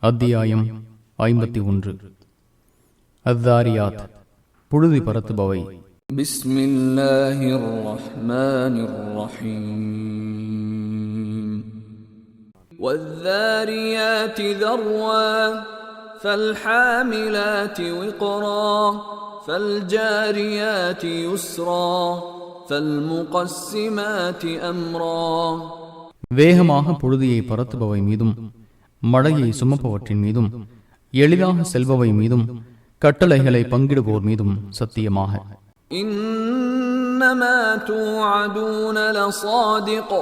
அத்தியாயம் 51. அத்தாரியாத், புழுதி பரத்துபவை. பிஸ்மில்லாஹிர் ரஹ்மானிர் ரஹீம். வத்தாரியாத்தி தர்வா ஃபல்ஹாமிலாத்தி விக்ரா ஃபல்ஜாரியாத்தி யுஸ்ரா ஃபல்முகஸ்ஸிமாத்தி அம்ரா. வேகமாக புழுதியை பரத்துபவை மீதும் மழையை சுமப்பவற்றின் மீதும் எளிதாக செல்பவை மீதும் கட்டளைகளை பங்கிடுவோர் மீதும் சத்தியமாக. இன்னமா துஅதுன லஸாதிக்,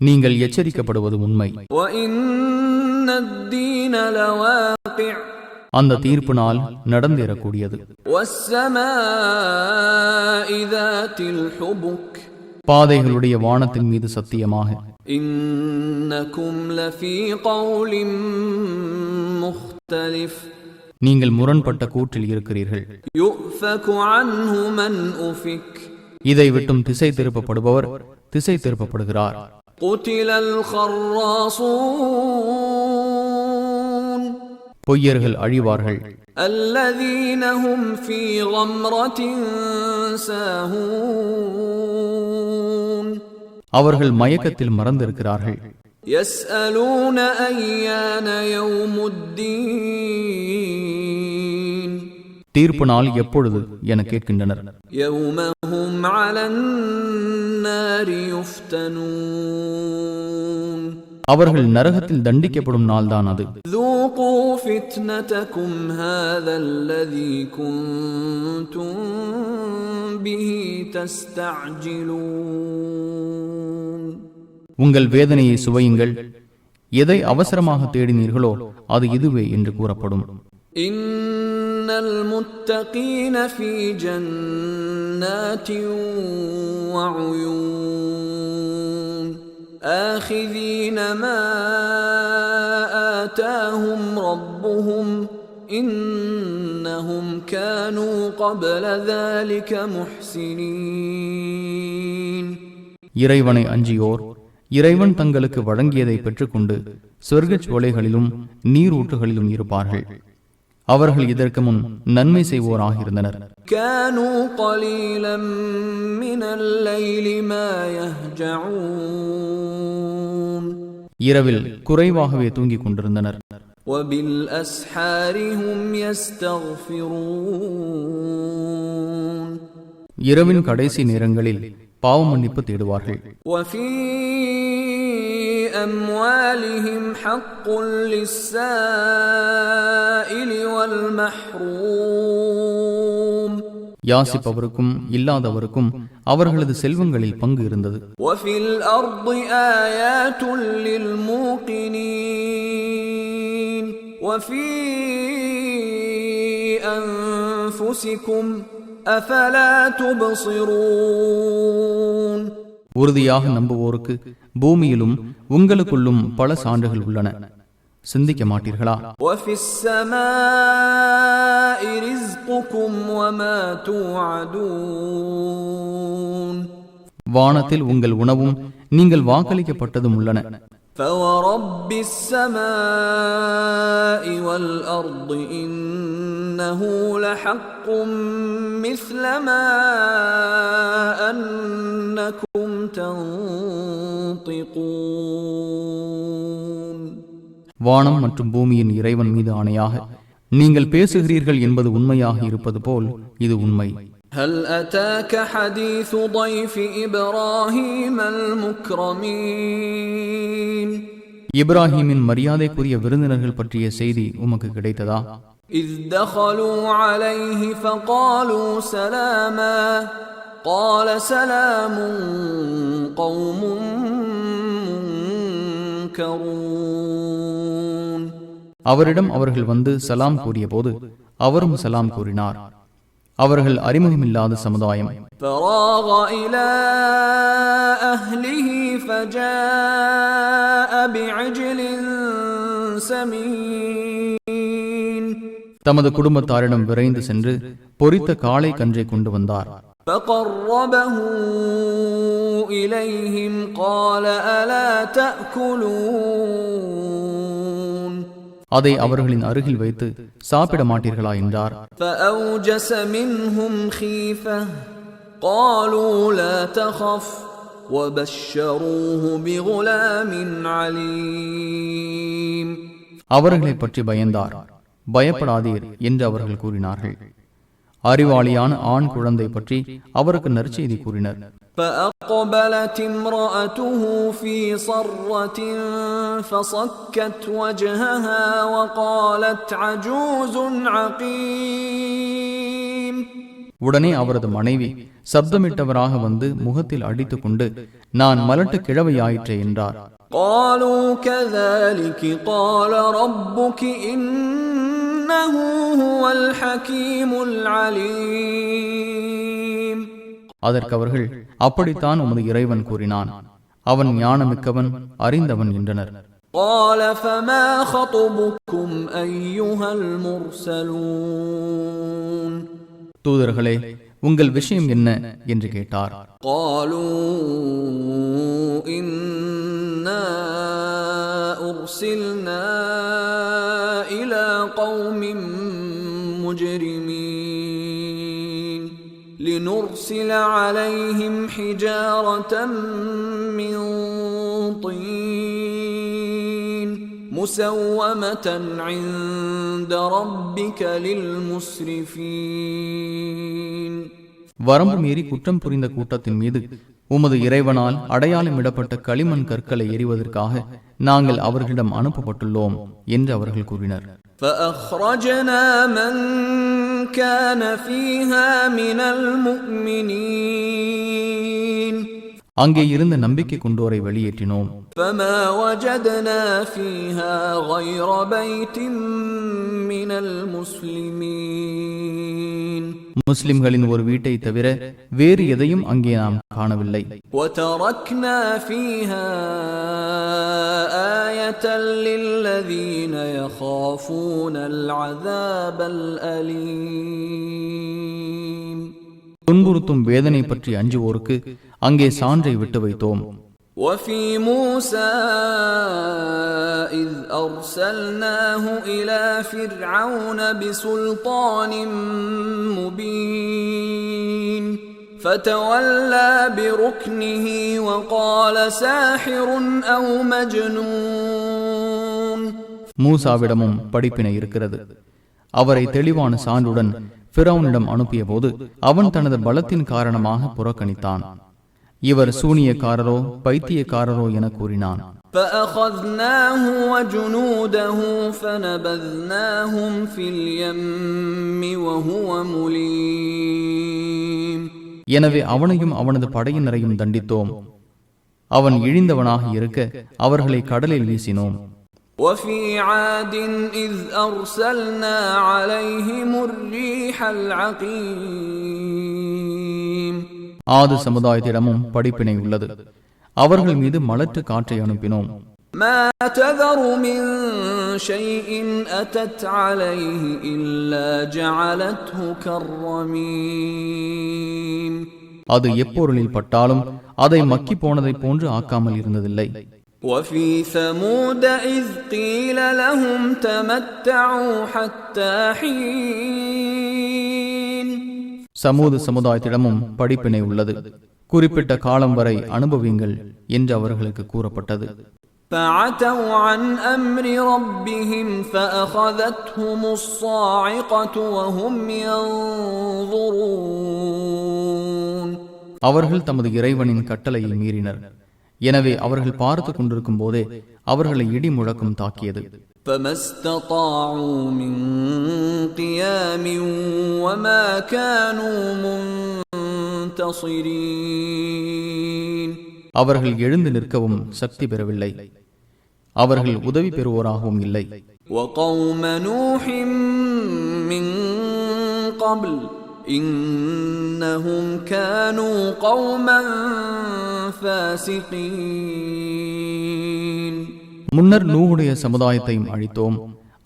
நீங்கள் எச்சரிக்கப்படுவது உண்மை. வ இன்னத்தீன லவாகி, அந்த தீர்ப்பு நாள் நடந்தேறக்கூடியது. வஸ்ஸமாஇ ذاتில் ஹுபுக், பாதைகளுடைய வானத்தின் மீது சத்தியமாக. இன்னகும் லஃபீ கௌலின் முக்தலிஃப், நீங்கள் முரண்பட்ட கூற்றில் இருக்கிறீர்கள். யுஃபகு அன்ஹு மன் உஃபிக், இதை விட்டும் திசை திருப்பப்படுபவர் திசை திருப்பப்படுகிறார். குதிலல் கர்ராஸூன், பொய்யர்கள் அழிவார்கள். அல்லதீன ஹும் ஃபீ கம்ரத்தின் சாஹூன், அவர்கள் மயக்கத்தில் மறந்திருக்கிறார்கள். யஸ்அலூன அய்யான யௌமுத்தீன், தீர்ப்பு நாள் எப்பொழுது என கேட்கின்றனர். யௌம ஹும் அலன் நாரி யுஃப்தனூன், அவர்கள் நரகத்தில் தண்டிக்கப்படும் நாள்தான் அது. ذوقوا فتنتكم هذا الذي كنتم به تستعجلون, உங்கள் வேதனையை சுவையுங்கள், எதை அவசரமாக தேடினீர்களோ அது இதுவே என்று கூறப்படும். இன்னல் முத்தகீன ஃபீ ஜன்னாத்தின் வ உயூன், ஆகிதீன மா ஆதாஹும் ரப்புஹும் இன்னஹும் கானூ கப்ல ذلك முஹ்சினீன். இறைவனை அஞ்சியோர் இறைவன் தங்களுக்கு வழங்கியதை பெற்றுக்கொண்டு சொர்க்கச் சோலைகளிலும் நீர் ஊற்றுகளிலும் இருப்பார்கள். அவர்கள் இதற்கு முன் நன்மை செய்வோராக இருந்தனர். கானூ கலீலம் மினல் லைலி மா யஹ்ஜஊன், இரவில் குறைவாகவே தூங்கிக் கொண்டிருந்தனர். வபில் அஸ்ஹாரி ஹும் யஸ்தக்ஃபிரூன், இரவின் கடைசி நேரங்களில் பாவ மன்னிப்பு தேடுவார்கள். வஃபீ அம்வாலிஹிம் ஹக்குல் லிஸ்ஸாயிலி வல் மஹ்ரூம், யாசிப்பவருக்கும் இல்லாதவருக்கும் அவர்களது செல்வங்களில் பங்கு இருந்தது. வஃபில் அர்தி ஆயாத்துல் லில் மூகினீன், வஃபீ அன்ஃபுஸிகும் அஃபலா துப்ஸிரூன், உறுதியாக நம்புவோருக்கு பூமியிலும் உங்களுக்குள்ளும் பல சான்றுகள் உள்ளன, சிந்திக்க மாட்டீர்களா? வஃபிஸ் ஸமாஇ ரிஸ்குகும் வமா துஅதூன், வானத்தில் உங்கள் உணவும் நீங்கள் வாக்களிக்கப்பட்டதும் உள்ளன. ஃபவரப்பிஸ் ஸமாஇ வல் அர்தி இன்னஹு லஹக்கும் மிஸ்ல மா அன்னகும் தன்திகூன், வானம் மற்றும் பூமியின் இறைவன் மீது ஆணையாக நீங்கள் பேசுகிறீர்கள் என்பது உண்மையாக இருப்பது போல் இது உண்மை. ஹல் அதாக ஹதீஸு ضيف இப்ராஹீம் அல் முக்ரமீன், இப்ராஹீமின் மரியாதைக்குரிய விருந்தினர்கள் பற்றிய செய்தி உமக்கு கிடைத்ததா? இஸ் தഖலூ அலைஹி ஃபகாலூ ஸலாமா قال سلام قوم منكرون, அவரிடம் அவர்கள் வந்து சலாம் கூறிய போது அவரும் சலாம் கூறினார். அவர்கள் அறிமுகமில்லாத சமுதாயம். فراغ إلى أهله فجاء بعجل سمين, தமது குடும்பத்தாரிடம் விரைந்து சென்று பொரித்த காளை கன்றை கொண்டு வந்தார். فقربه إليهم قال ألا تأكلون, அதை அவர்களின் அருகில் வைத்து சாப்பிட மாட்டீர்களா என்றார். فأوجس منهم خيفة قالوا لا تخف وبشروه بغلام عليم. அவர்களை பற்றி பயந்தார். பயப்படாதீர் என்று அவர்கள் கூறினார்கள். அறிவாளியான ஆண் குழந்தை பற்றி அவருக்கு நற்செய்தி கூறினர். فأقبلت امرأته في صرة فصكت وجهها وقالت عجوز عقيم. உடனே அவரது மனைவி சப்தமிட்டவராக வந்து முகத்தில் அடித்துக் கொண்டு, நான் மலட்டு கிழவையாயிற்றே என்றார். قالوا كذلك قال ربك إنه هو الحكيم العليم. அதற்கு அவர்கள், அப்படித்தான் உமது இறைவன் கூறினான், அவன் ஞானமிக்கவன் அறிந்தவன் என்றனர். قال فما خطبكم أيها المرسلون. தூதர்களே, உங்கள் விஷயம் என்ன என்று கேட்டார். قالوا إنا أرسلنا إلى قوم مجرمين لنرسل عليهم حجارة من طين مسومة عند ربك للمسرفين. வரம்பு மீறி குற்றம் புரிந்த கூட்டத்தின் மீது உமது இறைவனால் அடையாளமிடப்பட்ட களிமண் கற்களை எறிவதற்காக நாங்கள் அவர்களிடம் அனுப்பப்பட்டுள்ளோம் என்று அவர்கள் கூறினர். فأخرجنا من كان فيها من المؤمنين. அங்கே இருந்த நம்பிக்கை கொண்டோரை வெளியேற்றினோம். فما وجدنا فيها غير بيت من المسلمين. முஸ்லிம்களின் ஒரு வீட்டை தவிர வேறு எதையும் அங்கே நாம் காணவில்லை. وتركنا فيها آية للذين يخافون العذاب الأليم. துன்புறுத்தும் வேதனை பற்றி அஞ்சுவோருக்கு அங்கே சான்றை விட்டு வைத்தோம். وفي موسى إذ أرسلناه إلى فرعون بسلطان مبين فتولى بركنه وقال ساحر أو مجنون. மூசாவிடமும் படிப்பினை இருக்கிறது. அவரை தெளிவான சான்றுடன் ஃபிரௌனிடம் அனுப்பிய போது அவன் தனது பலத்தின் காரணமாக புறக்கணித்தான். இவர் சூனியக்காரரோ பைத்தியக்காரரோ என கூறினான். فأخذناه وجنوده فنبذناهم في اليم وهو مليم. எனவே அவனையும் அவனது படையினரையும் தண்டித்தோம். அவன் இழிந்தவனாக இருக்க அவர்களை கடலில் வீசினோம். وفي عاد إذ أرسلنا عليهم الريح العقيم. ஆது சமுதாயத்திடமும் படிப்பினை உள்ளது. அவர்கள் மீது மலட்டு காற்றை அனுப்பினோம். ما تذر من شيء أتت عليه إلا جعلته كالرميم. அது எப்பொருளில் பட்டாலும் அதை மக்கி போனதை போன்று ஆக்காமல் இருந்ததில்லை. وفي ثمود إذ قيل لهم تمتعوا حتى حين. சமூது சமுதாயத்திடமும் படிப்பினை உள்ளது. குறிப்பிட்ட காலம் வரை அனுபவியுங்கள் என்று அவர்களுக்கு கூறப்பட்டது. فعتوا عن أمر ربهم فأخذتهم الصاعقة وهم ينظرون. அவர்கள் தமது இறைவனின் கட்டளையை மீறினர். எனவே அவர்கள் பார்த்து கொண்டிருக்கும் போதே அவர்களை இடி முழக்கம் தாக்கியது. فما استطاعوا من قيام وما كانوا منتصرين. அவர்கள் எழுந்து நிற்கவும் சக்தி பெறவில்லை. அவர்கள் உதவி பெறுவோராகவும் இல்லை. وقوم نوح من قبل إنهم كانوا قوما فاسقين. முன்னர் நூஹுடைய சமுதாயத்தையும் அழித்தோம்.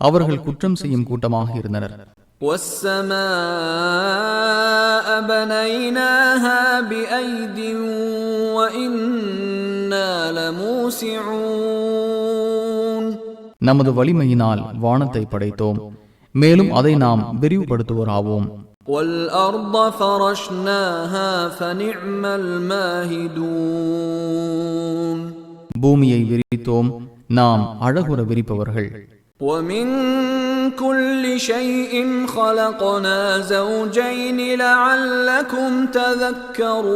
அவர்கள் குற்றம் செய்யும் கூட்டமாக இருந்தனர். والسماء بنيناها بأيد وإنا لموسعون. நமது வலிமையினால் வானத்தை படைத்தோம், மேலும் அதை நாம் விரிவுபடுத்துவோராவோம். وَالْأَرْضَ فَرَشْنَاهَا فَنِعْمَ الْمَاهِدُونَ பூமியை விரித்தோம், நாம் அழகுற விரிப்பவர்கள். وَمِن كُلِّ شَيْءٍ خَلَقْنَا زَوْجَيْنِ لَعَلَّكُمْ تَذَكَّرُونَ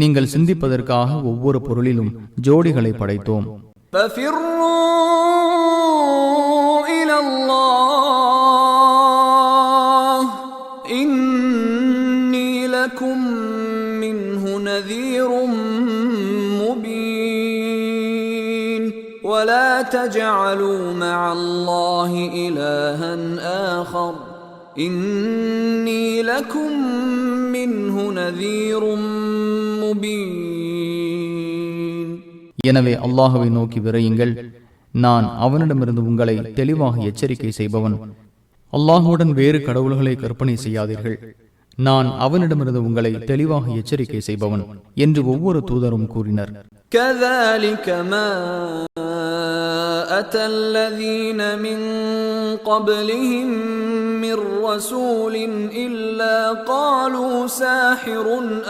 நீங்கள் சிந்திப்பதற்காக ஒவ்வொரு பொருளிலும் ஜோடிகளை படைத்தோம். فَفِرُّوا إِلَى اللَّهِ إِنِّي لَكُمْ مِنْهُ نَذِيرٌ مُبِينٌ وَلَا تَجْعَلُوا مَعَ اللَّهِ إِلَٰهًا آخَرَ إِنِّي لَكُمْ مِنْهُ نَذِيرٌ مُبِينٌ எனவே அல்லாஹுவை நோக்கி விரையுங்கள், நான் அவனிடமிருந்து உங்களை தெளிவாக எச்சரிக்கை செய்பவன். அல்லாஹுடன் வேறு கடவுள்களை கற்பனை செய்யாதீர்கள், நான் அவனிடமிருந்து உங்களை தெளிவாக எச்சரிக்கை செய்பவன் என்று ஒவ்வொரு தூதரும் கூறினர். كَذَلِكَ مَا أَتَى الَّذِينَ مِن قَبْلِهِم مِّن رَّسُولٍ إِلَّا قَالُوا سَاحِرٌ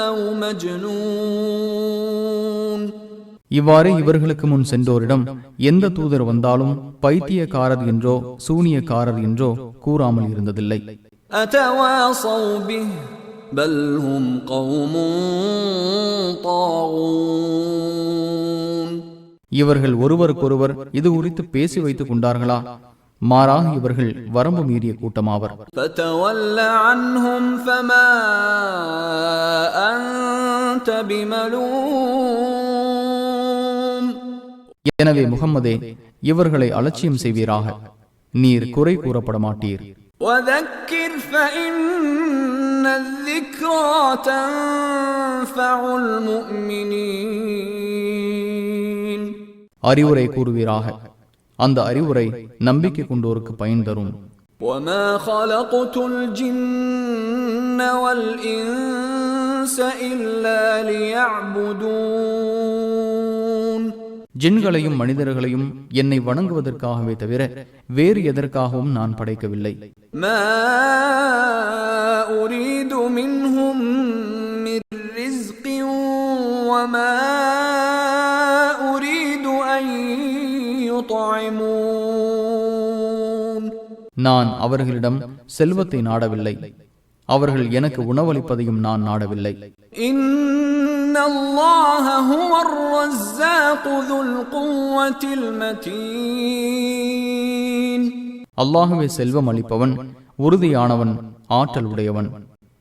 أَوْ مَجْنُونٌ இவ்வாறு இவர்களுக்கு முன் சென்றோரிடம் எந்த தூதர் வந்தாலும் பைத்தியக்காரர் என்றோ சூனியக்காரர் என்றோ கூறாமல் இருந்ததில்லை. أَتَوَاصَوْا بِهِ بَلْ هُمْ قَوْمٌ طَاغُونَ இவர்கள் ஒருவருக்கொருவர் இது குறித்து பேசி வைத்துக் கொண்டார்களா? மாறாக இவர்கள் வரம்பு மீறிய கூட்டமாவர். فَتَوَلَّ عَنْهُمْ فَمَا أَنْتَ بِمَلُومٍ எனவே முகம்மதே, இவர்களை அலட்சியம் செய்வீராக, நீர் குறை கூறப்பட மாட்டீர். وَذَكِّرْ فَإِنَّ الذِّكْرَى تَنفَعُ الْمُؤْمِنِينَ அறிவுரை கூறுவீராக, அந்த அறிவுரை நம்பிக்கை கொண்டோருக்கு பயன் தரும். وَمَا خَلَقْتُ الْجِنَّ وَالْإِنسَ إِلَّا لِيَعْبُدُونَ ஜின்களையும் மனிதர்களையும் என்னை வணங்குவதற்காகவே தவிர வேறு எதற்காகவும் நான் படைக்கவில்லை. مَا أُرِيدُ مِنْهُمْ مِنْ رِزْقٍ وَمَا أُرِيدُ أَنْ يُطْعِمُونَ நான் அவர்களிடம் செல்வத்தை நாடவில்லை, அவர்கள் எனக்கு உணவளிப்பதையும் நான் நாடவில்லை. إِنَّ اللَّهَ هُوَ الرَّزَّاقُ ذُو الْقُوَّةِ الْمَتِينُ அல்லாஹுவே செல்வம் அளிப்பவன், உறுதியானவன், ஆற்றல் உடையவன்.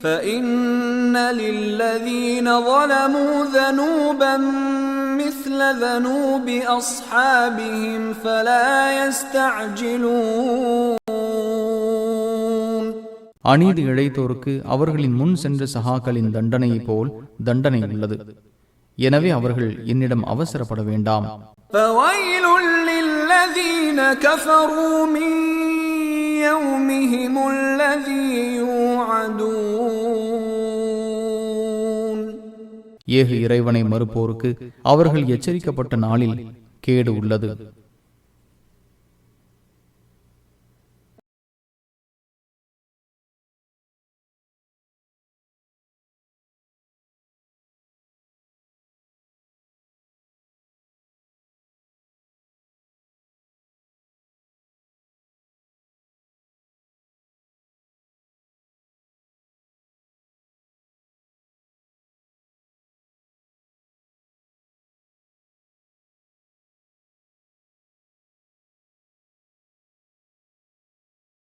فَإِنَّ لِلَّذِينَ ظَلَمُوا ذَنُوبًا مِثْلَ ذَنُوبِ أَصْحَابِهِمْ فَلَا يَسْتَعْجِلُونَ அநீதி இழைத்தோருக்கு அவர்களின் முன் சென்ற சகாக்களின் தண்டனையைப் போல் தண்டனை உள்ளது. எனவே அவர்கள் என்னிடம் அவசரப்பட வேண்டாம். فَوَيْلٌ لِلَّذِينَ كَفَرُوا مِنْ يَوْمِهِمُ الَّذِي يُوعَدُونَ ஏக இறைவனை மறுப்போருக்கு அவர்கள் எச்சரிக்கப்பட்ட நாளில் கேடு உள்ளது.